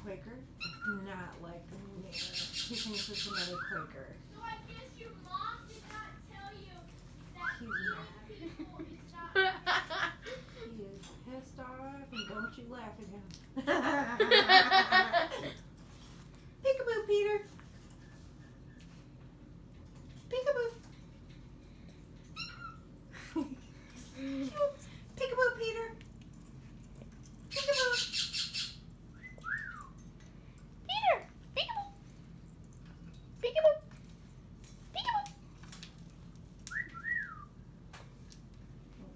Quaker does not like the mirror. He thinks it's another Quaker. So I guess your mom did not tell you that He's people is not. He is pissed off, and don't you laugh at him. Peekaboo, Peter. Peekaboo. Peekaboo, Peter. Peekaboo. Peter! Peekaboo! Peekaboo! Peekaboo!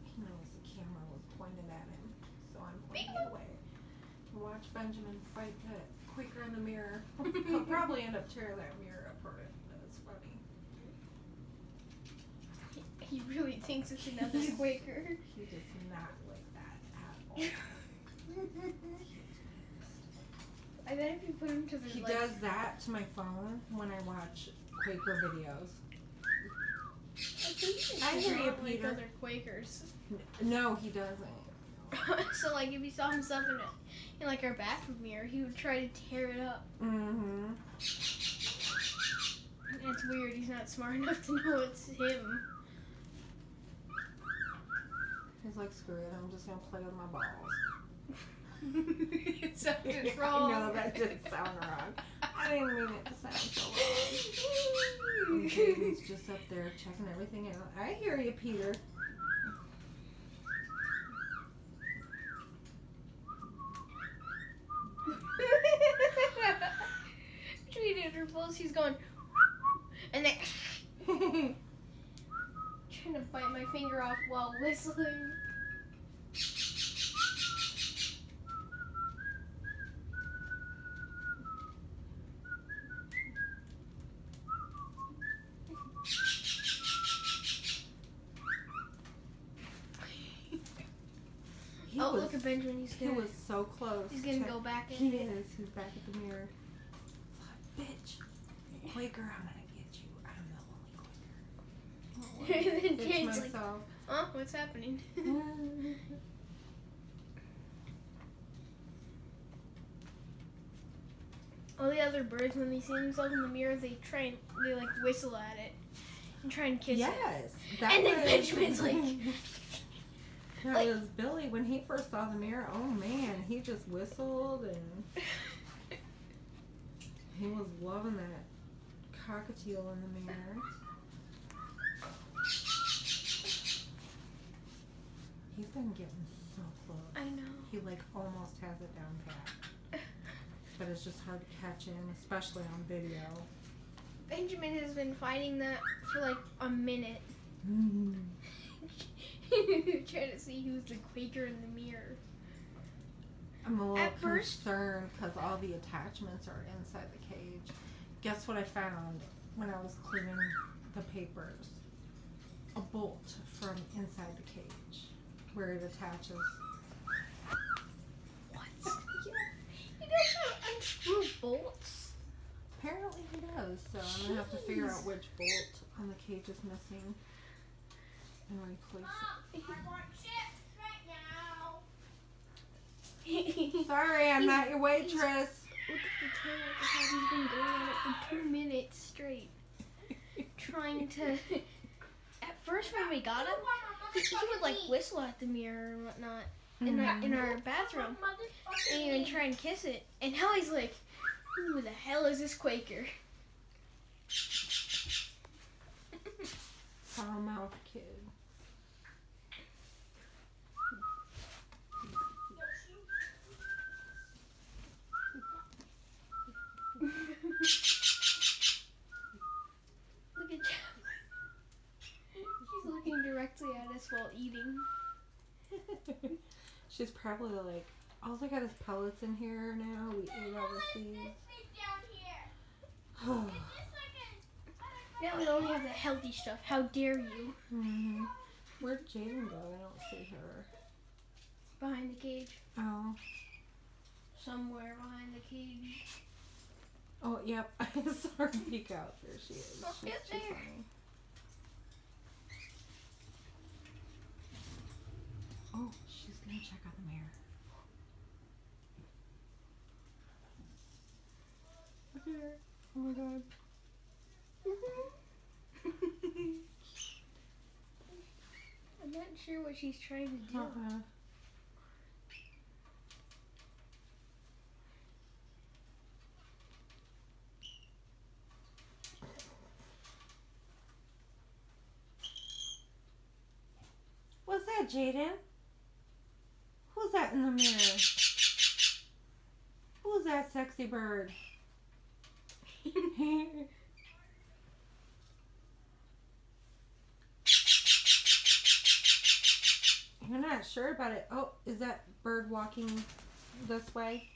He knows the camera was pointed at him, so I'm pointing away. Watch Benjamin fight that Quaker in the mirror. He'll probably end up tearing that mirror apart. That's funny. He really thinks it's another Quaker. He does not like that at all. I bet if you put him to the He does that to my phone when I watch Quaker videos. I hear you, like Peter. other Quakers. No, he doesn't. So like if he saw himself in like our bathroom mirror, he would try to tear it up. Mm-hmm. And it's weird. He's not smart enough to know it's him. He's like, screw it, I'm just gonna play with my balls. It sounded I wrong. know that did sound wrong. I didn't mean it to sound so wrong. And Jaden's just up there checking everything out. I hear you, Peter. Between intervals, he's going, and then trying to bite my finger off while whistling. Oh, look at Benjamin. He was so close. He's gonna go back in. He is. He's back at the mirror. Bitch. Quaker, I'm gonna get you. I'm the only Quaker. And then Bitch Jade's like, myself. huh? What's happening? All the other birds, when they see themselves in the mirror, they like whistle at it and try and kiss it. Yes. And then Benjamin's like, That like- was Billy when he first saw the mirror. Oh man, he just whistled and he was loving that cockatiel in the mirror. He's been getting so close. I know. He like almost has it down pat. But it's just hard to catch him, especially on video. Benjamin has been fighting that for like a minute. Trying to see who's the Quaker in the mirror. I'm a little At first- concerned because all the attachments are inside the cage. Guess what I found when I was cleaning the papers? A bolt from inside the cage where it attaches. What? He doesn't unscrew bolts. Apparently he does, so I'm going to have to figure out which bolt on the cage is missing and replace I want chips right now. it. Sorry, I'm not your waitress. Look at the time like how he's been going on it for 2 minutes straight. Trying to... At first when we got him, he would like whistle at the mirror and whatnot in our bathroom. And even try and kiss it. And now he's like, who the hell is this Quaker? Foul mouth kid. Look at Jeff. She's looking directly at us while eating. She's probably like, all I got is pellets in here now. We eat all the seeds. Now we only have the healthy stuff. How dare you? Mm-hmm. Where'd Jaden go? I don't see her. Behind the cage. Oh. Somewhere behind the cage. Oh, yep. I saw her peek out. There she is. Oh, She's get there. funny. Oh, she's gonna check out the mirror. Oh my god. I'm not sure what she's trying to do. What's that, Jaden? Who's that in the mirror? Who's that sexy bird? You're not sure about it. Oh, is that bird walking this way?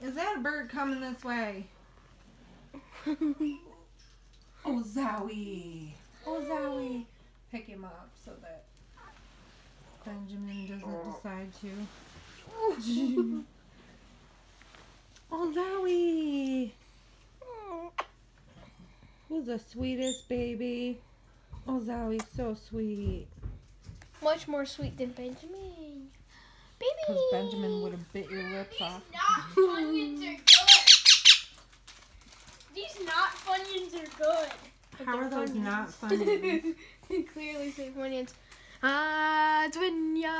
Is that a bird coming this way? Oh, Zowie. Oh, Zowie. Pick him up so that Benjamin doesn't decide to. Oh, Zowie. Who's the sweetest baby? Oh, Zowie's so sweet. Much more sweet than Benjamin. Baby! Because Benjamin would have bit your lips off. Not Funyuns are good. These not Funyuns are good. How are those not Funyuns? Clearly say Funyuns. Ah, Twinya.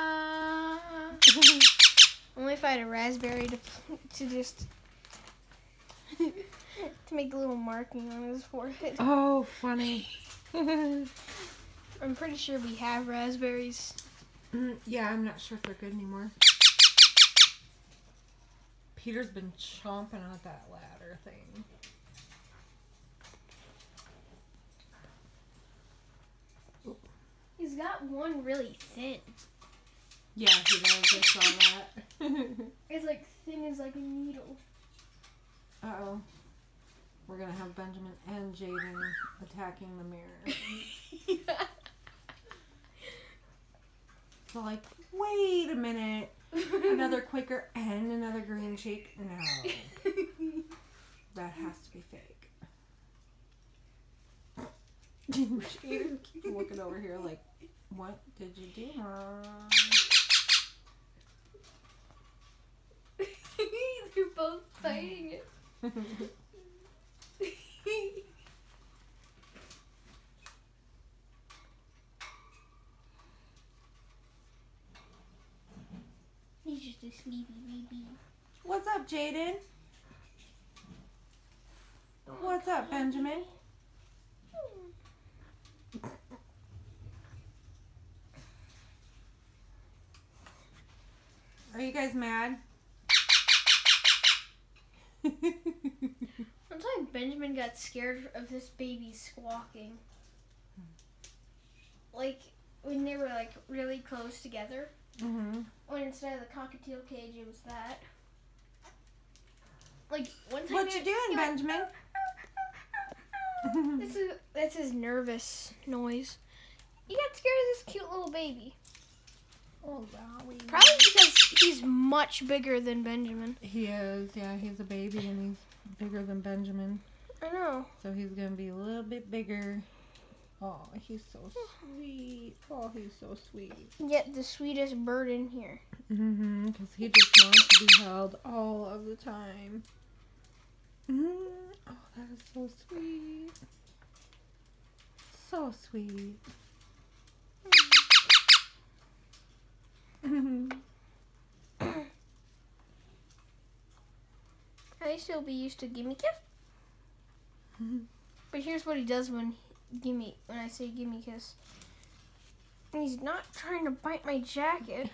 Only if I had a raspberry to just to make a little marking on his forehead. Oh, funny. I'm pretty sure we have raspberries. Yeah, I'm not sure if they're good anymore. Peter's been chomping at that ladder thing. He's got one really thin. Yeah, he does. I saw that. It's like thin as like a needle. Uh-oh. We're going to have Benjamin and Jaden attacking the mirror. So like, wait a minute. Another Quaker and another Greencheek? No. That has to be fake. Jaden keeps looking over here like, what did you do, Mom? They're both fighting it. He's just a sleepy baby. What's up, Jaden? What's up, Benjamin? Are you guys mad? One time Benjamin got scared of this baby squawking. Like, when they were like really close together. Mm-hmm. When instead of the cockatiel cage, it was that. Like, one time... What you doing, Benjamin? That's his nervous noise. He got scared of this cute little baby. Oh, Zowie. Probably because he's much bigger than Benjamin. He is, yeah, he's a baby and he's bigger than Benjamin. I know. So he's going to be a little bit bigger. Oh, he's so sweet. Oh, he's so sweet. Yet the sweetest bird in here. Mm-hmm, because he just wants to be held all of the time. Oh, that is so sweet. So sweet. I still be used to gimme kiss. But here's what he does when I say gimme kiss. He's not trying to bite my jacket.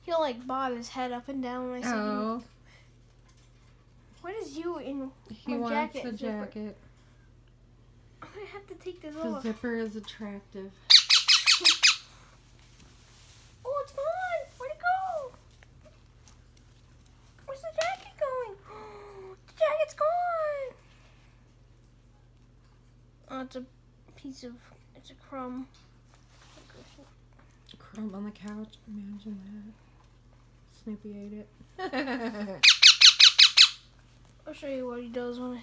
He'll like bob his head up and down when I say gimme. What is you in He my wants jacket? a jacket. I'm gonna have to take this The off. zipper is attractive. Oh, it's gone! Where'd it go? Where's the jacket going? The jacket's gone! Oh, it's a crumb. Crumb on the couch. Imagine that. Snoopy ate it. I'll show you what he does when I...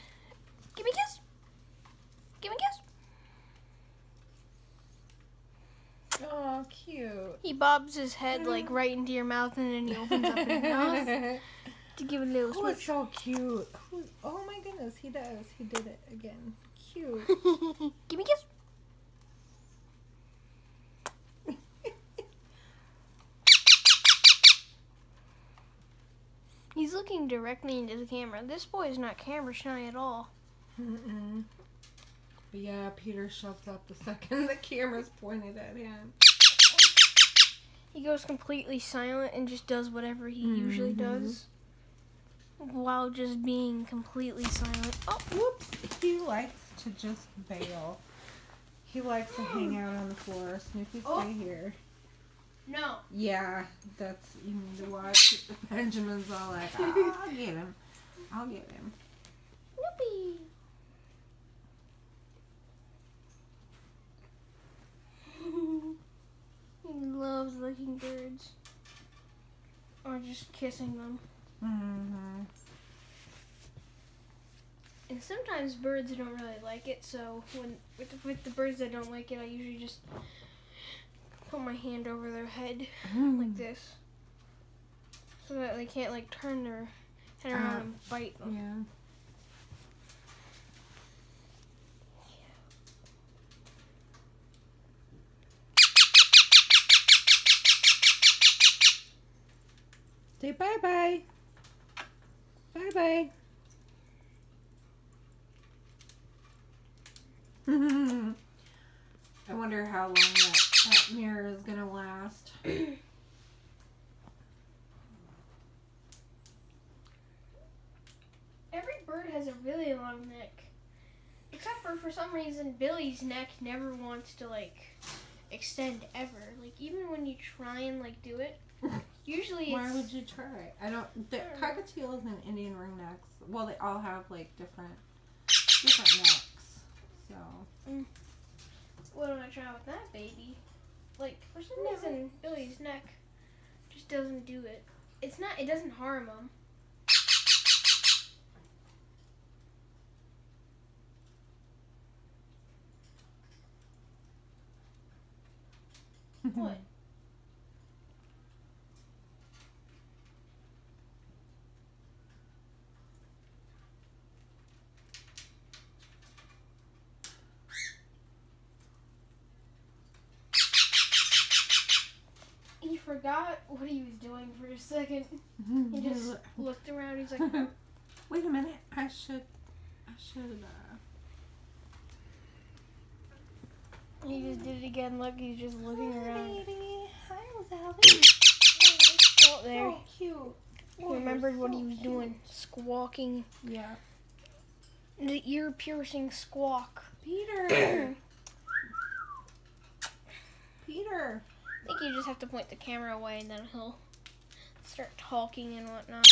Give me a kiss! Give me a kiss! Oh, cute. He bobs his head like right into your mouth and then he opens up his mouth. to give it a little Oh, it's switch. so cute. Oh my goodness, he does. He did it again. Cute. Give me a kiss. He's looking directly into the camera. This boy is not camera shy at all. Mm-mm. But yeah, Peter shuts up the second the camera's pointed at him. He goes completely silent and just does whatever he usually does. While just being completely silent. Oh, Whoops. He likes to just bail. He likes to hang out on the floor. Snoopy, stay here. no. Yeah, that's, you need to watch. Benjamin's all like, oh, I'll get him. I'll get him. Whoopee. He loves licking birds. Or just kissing them. Mm-hmm. And sometimes birds don't really like it, so with the birds that don't like it, I usually just put my hand over their head like this. So that they can't like turn their head around and bite them. Yeah. Say bye-bye. Bye-bye. I wonder how long that mirror is going to last. Every bird has a really long neck. Except for some reason, Billy's neck never wants to, like, extend ever. Like, even when you try and, like, do it, usually Why it's... would you try? The Cockatiels and Indian Ringnecks, well, they all have, like, different necks. So. What do I try with that baby? Like, for some reason, Billy's neck just doesn't do it. It doesn't harm him. What? He forgot what he was doing for a second. He just looked around. He's like, wait a minute. I should, He just did it again. Look, he's just looking around. Baby. Hi, Sally. Oh, there. So cute. He remembered what he was doing. Squawking. Yeah. The ear-piercing squawk. Peter. Peter. I think you just have to point the camera away and then he'll start talking and whatnot.